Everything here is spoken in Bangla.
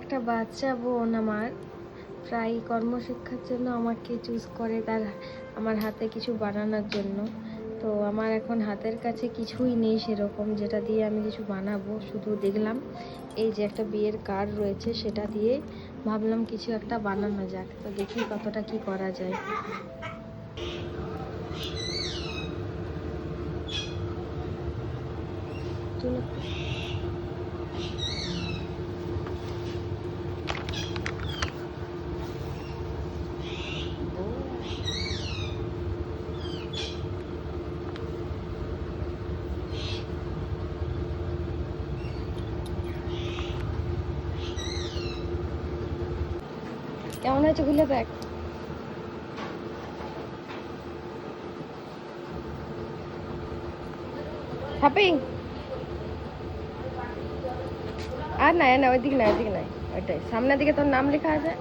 একটা বাচ্চা বোন আমার প্রায় কর্মশিক্ষার জন্য আমাকে চুজ করে আমার হাতে কিছু বানানোর জন্য। তো আমার এখন হাতের কাছে কিছুই নেই সেরকম যেটা দিয়ে আমি কিছু বানাবো। শুধু দেখলাম এই যে একটা বিয়ের কার্ড রয়েছে, সেটা দিয়ে ভাবলাম কিছু একটা বানানো যাক। তো দেখি কতটা কি করা যায়। চলো। কেমন হয়েছে খুলে দেখ। হ্যাপি আর না ওইদিকে না, ওইদিকে নাই, ওইটাই সামনের দিকে তোর নাম লেখা আছে।